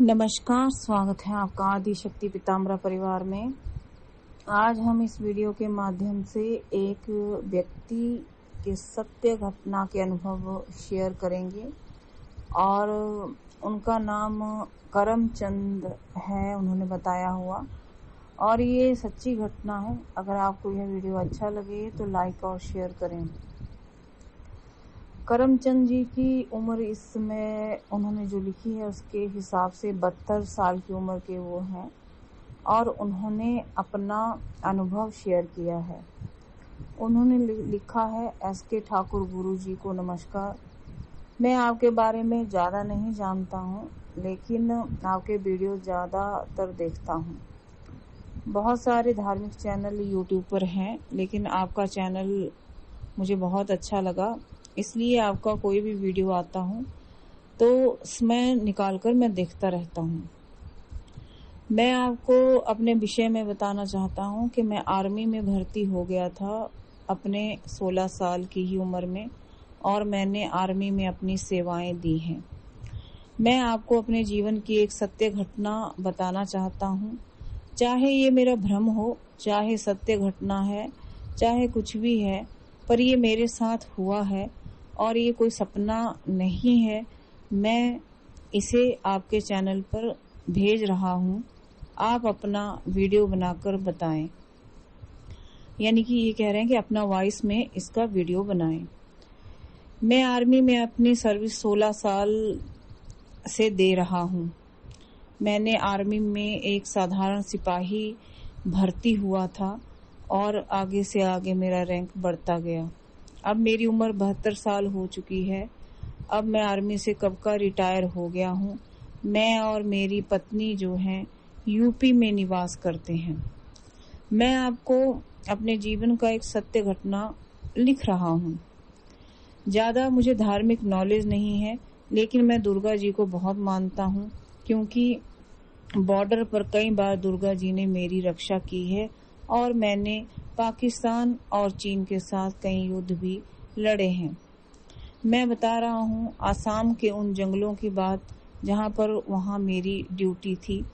नमस्कार, स्वागत है आपका आदिशक्ति पीताम्बरा परिवार में। आज हम इस वीडियो के माध्यम से एक व्यक्ति के सत्य घटना के अनुभव शेयर करेंगे और उनका नाम करमचंद है, उन्होंने बताया हुआ, और ये सच्ची घटना है। अगर आपको यह वीडियो अच्छा लगे तो लाइक और शेयर करें। करमचंद जी की उम्र इस समय उन्होंने जो लिखी है उसके हिसाब से 72 साल की उम्र के वो हैं और उन्होंने अपना अनुभव शेयर किया है। उन्होंने लिखा है, एस.के. ठाकुर गुरु जी को नमस्कार। मैं आपके बारे में ज़्यादा नहीं जानता हूँ, लेकिन आपके वीडियो ज़्यादातर देखता हूँ। बहुत सारे धार्मिक चैनल यूट्यूब पर हैं, लेकिन आपका चैनल मुझे बहुत अच्छा लगा, इसलिए आपका कोई भी वीडियो आता हूँ तो समय निकालकर मैं देखता रहता हूँ। मैं आपको अपने विषय में बताना चाहता हूँ कि मैं आर्मी में भर्ती हो गया था अपने 16 साल की ही उम्र में, और मैंने आर्मी में अपनी सेवाएं दी हैं। मैं आपको अपने जीवन की एक सत्य घटना बताना चाहता हूँ। चाहे ये मेरा भ्रम हो, चाहे सत्य घटना है, चाहे कुछ भी है, पर ये मेरे साथ हुआ है और ये कोई सपना नहीं है। मैं इसे आपके चैनल पर भेज रहा हूँ, आप अपना वीडियो बनाकर बताएं। यानी कि ये कह रहे हैं कि अपना वॉइस में इसका वीडियो बनाएं। मैं आर्मी में अपनी सर्विस 16 साल से दे रहा हूँ। मैंने आर्मी में एक साधारण सिपाही भर्ती हुआ था और आगे से आगे मेरा रैंक बढ़ता गया। अब मेरी उम्र 72 साल हो चुकी है। अब मैं आर्मी से कब का रिटायर हो गया हूँ। मैं और मेरी पत्नी जो हैं यूपी में निवास करते हैं। मैं आपको अपने जीवन का एक सत्य घटना लिख रहा हूँ। ज़्यादा मुझे धार्मिक नॉलेज नहीं है, लेकिन मैं दुर्गा जी को बहुत मानता हूँ, क्योंकि बॉर्डर पर कई बार दुर्गा जी ने मेरी रक्षा की है और मैंने पाकिस्तान और चीन के साथ कई युद्ध भी लड़े हैं। मैं बता रहा हूँ आसाम के उन जंगलों की बात जहाँ पर वहाँ मेरी ड्यूटी थी,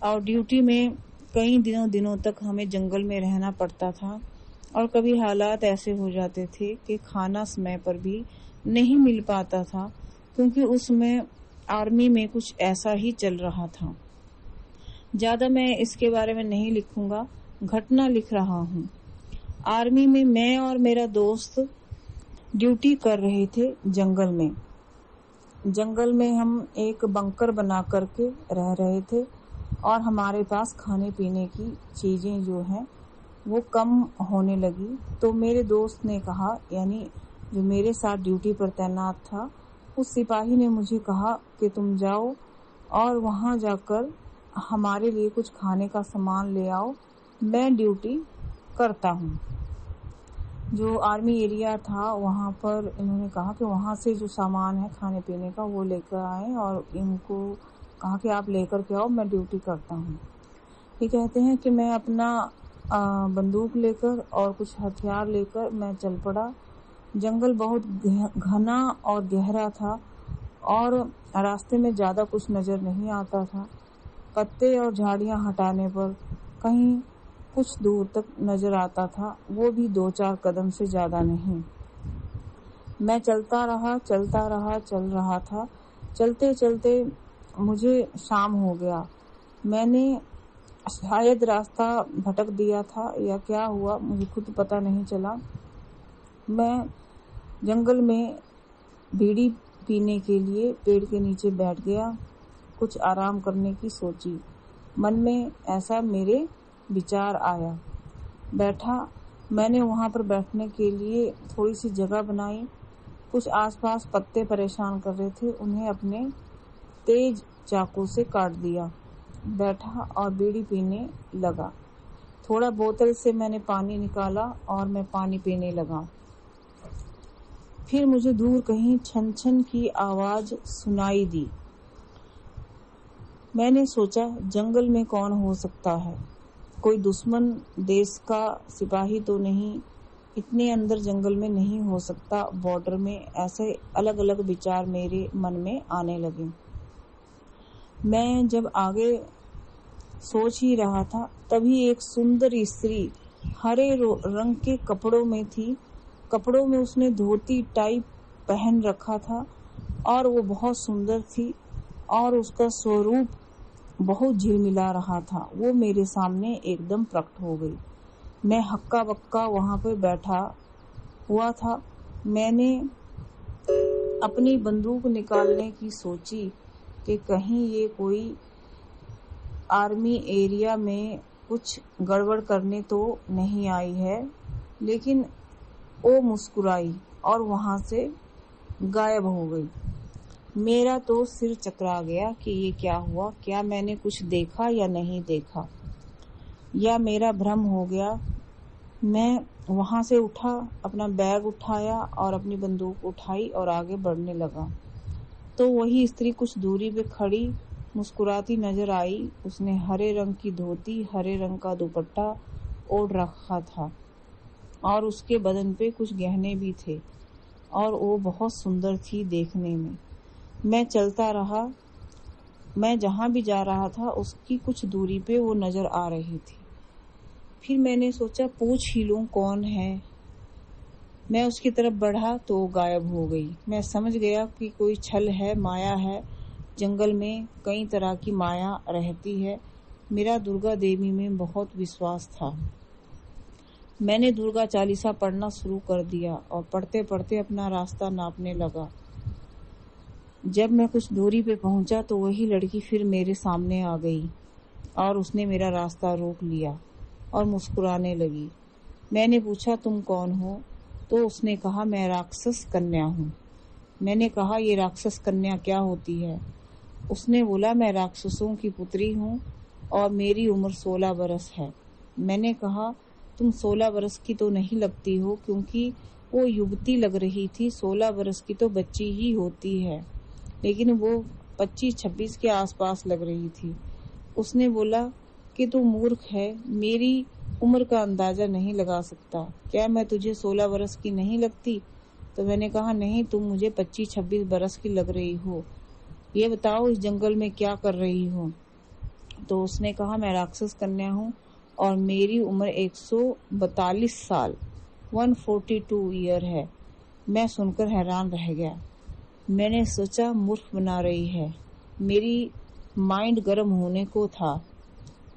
और ड्यूटी में कई दिनों तक हमें जंगल में रहना पड़ता था, और कभी हालात ऐसे हो जाते थे कि खाना समय पर भी नहीं मिल पाता था, क्योंकि उसमें आर्मी में कुछ ऐसा ही चल रहा था। ज़्यादा मैं इसके बारे में नहीं लिखूंगा, घटना लिख रहा हूँ। आर्मी में मैं और मेरा दोस्त ड्यूटी कर रहे थे जंगल में। जंगल में हम एक बंकर बना करके रह रहे थे और हमारे पास खाने पीने की चीजें जो हैं वो कम होने लगी। तो मेरे दोस्त ने कहा, यानी जो मेरे साथ ड्यूटी पर तैनात था, उस सिपाही ने मुझे कहा कि तुम जाओ और वहां जाकर हमारे लिए कुछ खाने का सामान ले आओ, मैं ड्यूटी करता हूँ। जो आर्मी एरिया था वहाँ पर इन्होंने कहा कि वहाँ से जो सामान है खाने पीने का वो लेकर आए, और इनको कहा कि आप लेकर के आओ, मैं ड्यूटी करता हूँ। ये कहते हैं कि मैं अपना बंदूक लेकर और कुछ हथियार लेकर मैं चल पड़ा। जंगल बहुत घना और गहरा था और रास्ते में ज़्यादा कुछ नज़र नहीं आता था। पत्ते और झाड़ियाँ हटाने पर कहीं कुछ दूर तक नजर आता था, वो भी 2-4 कदम से ज्यादा नहीं। मैं चल रहा था। चलते चलते मुझे शाम हो गया। मैंने शायद रास्ता भटक दिया था या क्या हुआ, मुझे खुद पता नहीं चला। मैं जंगल में बीड़ी पीने के लिए पेड़ के नीचे बैठ गया, कुछ आराम करने की सोची। मन में ऐसा मेरे विचार आया। बैठा। मैंने वहां पर बैठने के लिए थोड़ी सी जगह बनाई। कुछ आसपास पत्ते परेशान कर रहे थे, उन्हें अपने तेज चाकू से काट दिया। बैठा और बीड़ी पीने लगा। थोड़ा बोतल से मैंने पानी निकाला और मैं पानी पीने लगा। फिर मुझे दूर कहीं छन छन की आवाज सुनाई दी। मैंने सोचा जंगल में कौन हो सकता है, कोई दुश्मन देश का सिपाही तो नहीं, इतने अंदर जंगल में नहीं हो सकता बॉर्डर में। ऐसे अलग अलग विचार मेरे मन में आने लगे। मैं जब आगे सोच ही रहा था, तभी एक सुंदर स्त्री हरे रंग के कपड़ों में थी। कपड़ों में उसने धोती टाइप पहन रखा था और वो बहुत सुंदर थी और उसका स्वरूप बहुत झिलमिला रहा था। वो मेरे सामने एकदम प्रकट हो गई। मैं हक्का बक्का वहां पर बैठा हुआ था। मैंने अपनी बंदूक निकालने की सोची कि कहीं ये कोई आर्मी एरिया में कुछ गड़बड़ करने तो नहीं आई है, लेकिन वो मुस्कुराई और वहां से गायब हो गई। मेरा तो सिर चकरा गया कि ये क्या हुआ, क्या मैंने कुछ देखा या नहीं देखा, या मेरा भ्रम हो गया। मैं वहां से उठा, अपना बैग उठाया और अपनी बंदूक उठाई और आगे बढ़ने लगा। तो वही स्त्री कुछ दूरी पे खड़ी मुस्कुराती नजर आई। उसने हरे रंग की धोती, हरे रंग का दुपट्टा ओढ़ रखा था और उसके बदन पे कुछ गहने भी थे और वो बहुत सुंदर थी देखने में। मैं चलता रहा। मैं जहां भी जा रहा था उसकी कुछ दूरी पे वो नजर आ रही थी। फिर मैंने सोचा पूछ ही लूं कौन है। मैं उसकी तरफ बढ़ा तो वो गायब हो गई। मैं समझ गया कि कोई छल है, माया है। जंगल में कई तरह की माया रहती है। मेरा दुर्गा देवी में बहुत विश्वास था। मैंने दुर्गा चालीसा पढ़ना शुरू कर दिया और पढ़ते पढ़ते अपना रास्ता नापने लगा। जब मैं कुछ दूरी पे पहुंचा तो वही लड़की फिर मेरे सामने आ गई और उसने मेरा रास्ता रोक लिया और मुस्कुराने लगी। मैंने पूछा तुम कौन हो? तो उसने कहा मैं राक्षस कन्या हूँ। मैंने कहा ये राक्षस कन्या क्या होती है? उसने बोला मैं राक्षसों की पुत्री हूँ और मेरी उम्र 16 बरस है। मैंने कहा तुम 16 बरस की तो नहीं लगती हो, क्योंकि वो युवती लग रही थी। 16 बरस की तो बच्ची ही होती है, लेकिन वो 25-26 के आसपास लग रही थी। उसने बोला कि तू मूर्ख है, मेरी उम्र का अंदाजा नहीं लगा सकता। क्या मैं तुझे 16 बरस की नहीं लगती? तो मैंने कहा नहीं, तुम मुझे 25-26 बरस की लग रही हो। ये बताओ इस जंगल में क्या कर रही हो? तो उसने कहा मैं राक्षस कन्या हूँ और मेरी उम्र 142 साल 142 ईयर है। मैं सुनकर हैरान रह गया। मैंने सोचा मूर्ख बना रही है। मेरी माइंड गर्म होने को था।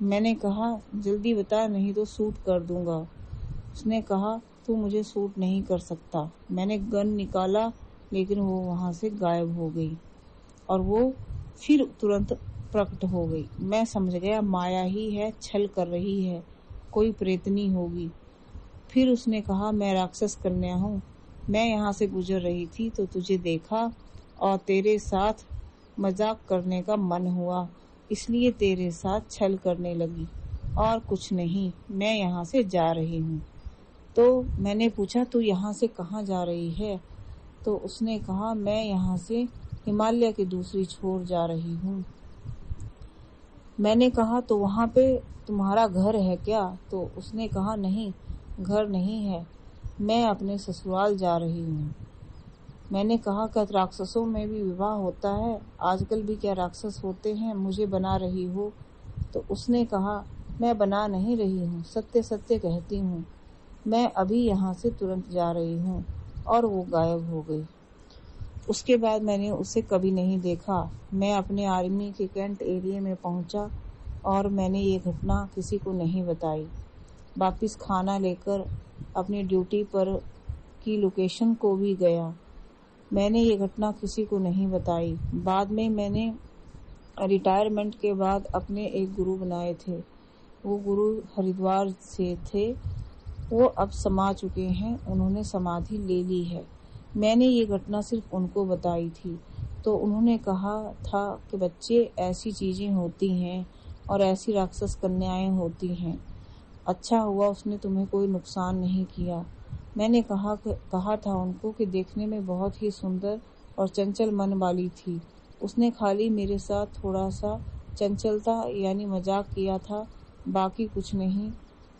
मैंने कहा जल्दी बता, नहीं तो शूट कर दूंगा। उसने कहा तू मुझे शूट नहीं कर सकता। मैंने गन निकाला, लेकिन वो वहां से गायब हो गई और वो फिर तुरंत प्रकट हो गई। मैं समझ गया माया ही है, छल कर रही है, कोई प्रेतनी होगी। फिर उसने कहा मैं राक्षस कन्या हूँ। मैं यहाँ से गुजर रही थी तो तुझे देखा और तेरे साथ मजाक करने का मन हुआ, इसलिए तेरे साथ छल करने लगी और कुछ नहीं। मैं यहाँ से जा रही हूँ। तो मैंने पूछा तू यहाँ से कहाँ जा रही है? तो उसने कहा मैं यहाँ से हिमालय की दूसरी छोर जा रही हूँ। मैंने कहा तो वहाँ पे तुम्हारा घर है क्या? तो उसने कहा नहीं, घर नहीं है, मैं अपने ससुराल जा रही हूँ। मैंने कहा क्या राक्षसों में भी विवाह होता है? आजकल भी क्या राक्षस होते हैं? मुझे बना रही हो? तो उसने कहा मैं बना नहीं रही हूँ, सत्य सत्य कहती हूँ। मैं अभी यहाँ से तुरंत जा रही हूँ। और वो गायब हो गई। उसके बाद मैंने उसे कभी नहीं देखा। मैं अपने आर्मी के कैंट एरिया में पहुंचा और मैंने ये घटना किसी को नहीं बताई। वापिस खाना लेकर अपनी ड्यूटी पर की लोकेशन को भी गया। मैंने ये घटना किसी को नहीं बताई। बाद में मैंने रिटायरमेंट के बाद अपने एक गुरु बनाए थे। वो गुरु हरिद्वार से थे। वो अब समा चुके हैं, उन्होंने समाधि ले ली है। मैंने ये घटना सिर्फ उनको बताई थी, तो उन्होंने कहा था कि बच्चे ऐसी चीजें होती हैं और ऐसी राक्षस कन्याएं होती हैं। अच्छा हुआ उसने तुम्हें कोई नुकसान नहीं किया। मैंने कहा था उनको कि देखने में बहुत ही सुंदर और चंचल मन वाली थी। उसने खाली मेरे साथ थोड़ा सा चंचलता यानी मजाक किया था, बाकी कुछ नहीं।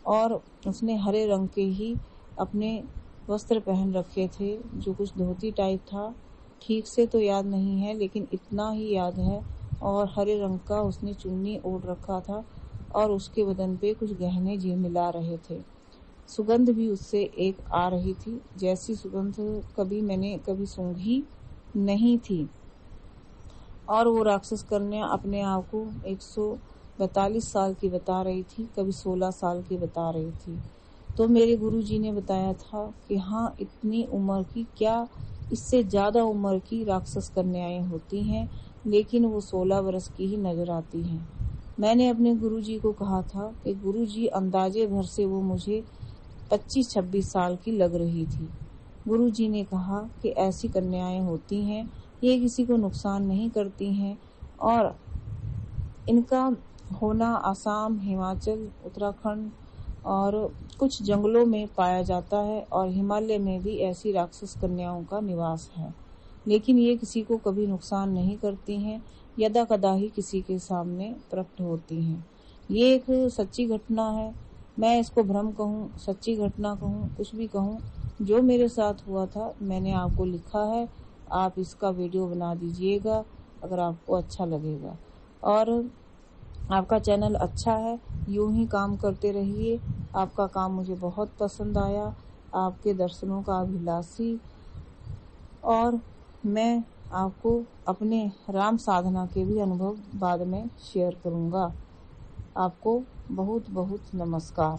और उसने हरे रंग के ही अपने वस्त्र पहन रखे थे, जो कुछ धोती टाइप था। ठीक से तो याद नहीं है, लेकिन इतना ही याद है और हरे रंग का उसने चुन्नी ओढ़ रखा था और उसके बदन पे कुछ गहने झिलमिला रहे थे। सुगंध भी उससे एक आ रही थी, जैसी सुगंध मैंने कभी सूंघी नहीं थी। और वो राक्षस कन्या अपने आप को 142 साल की बता रही थी, कभी 16 साल की बता रही थी। तो मेरे गुरुजी ने बताया था कि हाँ, इतनी उम्र की क्या, इससे ज्यादा उम्र की राक्षस कन्याएं होती हैं, लेकिन वो 16 वर्ष की ही नजर आती हैं। मैंने अपने गुरुजी को कहा था कि गुरुजी, अंदाजे भर से वो मुझे 25-26 साल की लग रही थी। गुरुजी ने कहा कि ऐसी कन्याएं होती हैं, ये किसी को नुकसान नहीं करती हैं और इनका होना आसाम, हिमाचल, उत्तराखंड और कुछ जंगलों में पाया जाता है और हिमालय में भी ऐसी राक्षस कन्याओं का निवास है, लेकिन ये किसी को कभी नुकसान नहीं करती हैं, यदा कदा ही किसी के सामने प्रकट होती हैं। ये एक सच्ची घटना है। मैं इसको भ्रम कहूँ, सच्ची घटना कहूँ, कुछ भी कहूँ, जो मेरे साथ हुआ था मैंने आपको लिखा है। आप इसका वीडियो बना दीजिएगा अगर आपको अच्छा लगेगा। और आपका चैनल अच्छा है, यूं ही काम करते रहिए। आपका काम मुझे बहुत पसंद आया, आपके दर्शनों का अभिलाषी। और मैं आपको अपने राम साधना के भी अनुभव बाद में शेयर करूंगा। आपको बहुत बहुत नमस्कार।